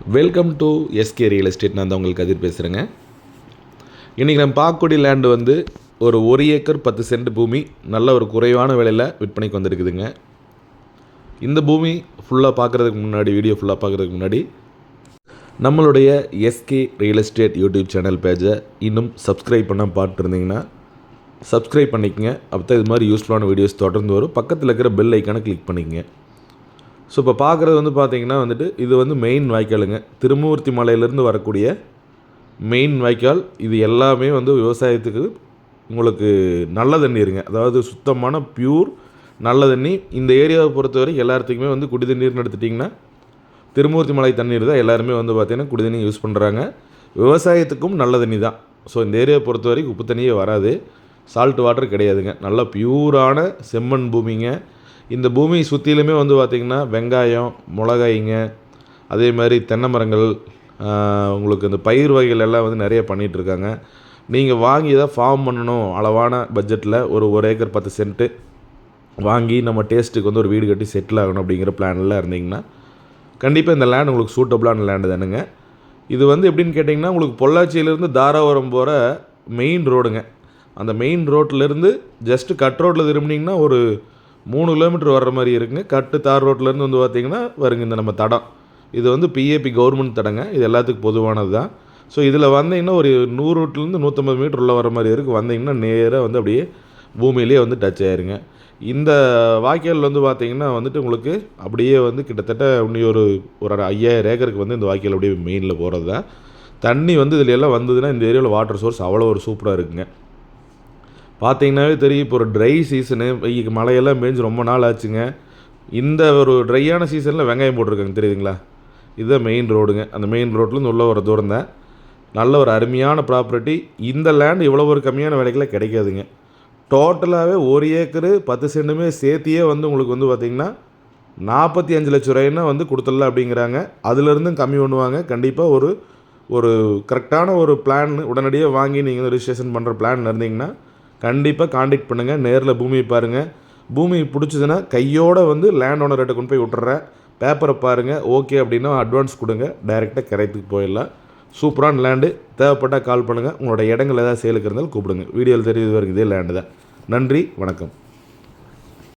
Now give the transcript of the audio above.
Welcome to SK real estate. நான் தான் உங்களுக்கு கதிர் பேசுகிறேங்க. இன்றைக்கி நம்ம பார்க்கக்கூடிய லேண்டு வந்து ஒரு 1 ஏக்கர் 10 சென்ட் பூமி நல்ல ஒரு குறைவான விலையில் விற்பனைக்கு வந்திருக்குதுங்க. இந்த பூமி ஃபுல்லாக பார்க்குறதுக்கு முன்னாடி வீடியோ ஃபுல்லாக பார்க்குறதுக்கு முன்னாடி நம்மளுடைய SK real estate YouTube channel பேஜை இன்னும் சப்ஸ்கிரைப் பண்ண பார்த்துருந்தீங்கன்னா சப்ஸ்கிரைப் பண்ணிக்கங்க. அப்போ தான் இது மாதிரி யூஸ்ஃபுல்லான வீடியோஸ் தொடர்ந்து வரும். பக்கத்தில் இருக்கிற பெல் ஐக்கானை கிளிக் பண்ணிக்கங்க. ஸோ இப்போ பார்க்குறது வந்து பார்த்திங்கன்னா இது வந்து மெயின் வாய்க்காலுங்க. திருமூர்த்தி மலையிலேருந்து வரக்கூடிய மெயின் வாய்க்கால். இது எல்லாமே வந்து விவசாயத்துக்கு உங்களுக்கு நல்ல தண்ணீருங்க. அதாவது சுத்தமான பியூர் நல்ல தண்ணி. இந்த ஏரியாவை பொறுத்தவரை எல்லாத்துக்குமே வந்து குடி தண்ணீர்னு எடுத்துட்டிங்கன்னா திருமூர்த்தி மலை தண்ணீர் தான் எல்லாருமே வந்து பார்த்திங்கன்னா குடி தண்ணி யூஸ் பண்ணுறாங்க. விவசாயத்துக்கும் நல்ல தண்ணி தான். ஸோ இந்த ஏரியாவை பொறுத்தவரைக்கும் உப்பு தண்ணியே வராது, சால்ட் வாட்டர் கிடையாதுங்க. நல்லா பியூரான செம்மண் பூமிங்க. இந்த பூமி சுற்றிலுமே வந்து பார்த்திங்கன்னா வெங்காயம், மிளகாய்ங்க, அதே மாதிரி தென்னை மரங்கள், உங்களுக்கு இந்த பயிர் வகைகள் எல்லாம் வந்து நிறைய பண்ணிகிட்ருக்காங்க. நீங்கள் வாங்கி தான் ஃபார்ம் பண்ணணும், அளவான பட்ஜெட்டில் ஒரு 1 ஏக்கர் 10 சென்ட்டு வாங்கி நம்ம டேஸ்ட்டுக்கு வந்து ஒரு வீடு கட்டி செட்டில் ஆகணும் அப்படிங்கிற பிளானில் இருந்தீங்கன்னா கண்டிப்பாக இந்த லேண்ட் உங்களுக்கு சூட்டபுளான லேண்டு தானுங்க. இது வந்து எப்படின்னு கேட்டிங்கன்னா உங்களுக்கு பொள்ளாச்சியிலேருந்து தாராபுரம் போகிற மெயின் ரோடுங்க. அந்த மெயின் ரோட்லேருந்து ஜஸ்ட்டு கட் ரோட்டில் திரும்பினீங்கன்னா ஒரு 3 கிலோமீட்டர் வர்ற மாதிரி இருக்குங்க. கட்டு தார் ரோட்லேருந்து வந்து பார்த்திங்கன்னா வருங்க இந்த நம்ம தடம். இது வந்து பிஏபி கவர்மெண்ட் தடங்க. இது எல்லாத்துக்கும் பொதுவானது தான். ஸோ இதில் வந்தீங்கன்னா ஒரு 100 to 150 மீட்டர் உள்ள வர மாதிரி இருக்குது. வந்தீங்கன்னா நேராக வந்து அப்படியே பூமியிலே வந்து டச் ஆயிருங்க. இந்த வாய்க்கால் வந்து பார்த்திங்கன்னா உங்களுக்கு அப்படியே வந்து கிட்டத்தட்ட இன்னும் ஒரு 5000 ஏக்கருக்கு வந்து இந்த வாய்க்கால் அப்படியே மெயினில் போகிறது தான். தண்ணி வந்து இதில் எல்லாம் வந்ததுன்னா இந்த ஏரியாவில் வாட்டர் சோர்ஸ் அவ்வளோ ஒரு சூப்பராக இருக்குங்க. பார்த்தீங்கன்னாவே தெரியும். இப்போ ஒரு ட்ரை சீசனு, மழையெல்லாம் பேஞ்சு ரொம்ப நாள் ஆச்சுங்க. இந்த ஒரு ட்ரையான சீசனில் வெங்காயம் போட்டிருக்காங்க தெரியுதுங்களா. இதுதான் மெயின் ரோடுங்க. அந்த மெயின் ரோட்லேருந்து உள்ள ஒரு தூரம் தான். நல்ல ஒரு அருமையான ப்ராப்பர்ட்டி. இந்த லேண்ட் இவ்வளோ ஒரு கம்மியான விலைக்கெல்லாம் கிடைக்காதுங்க. டோட்டலாகவே 1 ஏக்கரு 10 சென்ட்டுமே சேர்த்தியே வந்து உங்களுக்கு வந்து பார்த்திங்கன்னா 45 லட்ச ரூபாய்னா வந்து கொடுத்துடலாம் அப்படிங்கிறாங்க. அதுலேருந்தும் கம்மி பண்ணுவாங்க. கண்டிப்பாக ஒரு கரெக்டான ஒரு பிளான் உடனடியாக வாங்கி நீங்கள் ரிஜிஸ்ட்ரேஷன் பண்ணுற பிளான் இருந்தீங்கன்னா கண்டிப்பாக காண்டாக்ட் பண்ணுங்கள். நேரில் பூமியை பாருங்கள். பூமி பிடிச்சதுன்னா கையோடு வந்து லேண்ட் ஓனர்கிட்ட கொண்டு போய் விட்டுறேன். பேப்பரை பாருங்கள், ஓகே அப்படின்னா அட்வான்ஸ் கொடுங்க. டைரெக்டாக கரைத்துக்கு போயிடலாம். சூப்பரான லேண்டு. தேவைப்பட்டால் கால் பண்ணுங்கள். உங்களோட இடங்கள் ஏதாவது சேலுக்கு இருந்தாலும் கூப்பிடுங்க. வீடியோவில் தெரியுது வரைக்கும் இதே லேண்டு தான். நன்றி, வணக்கம்.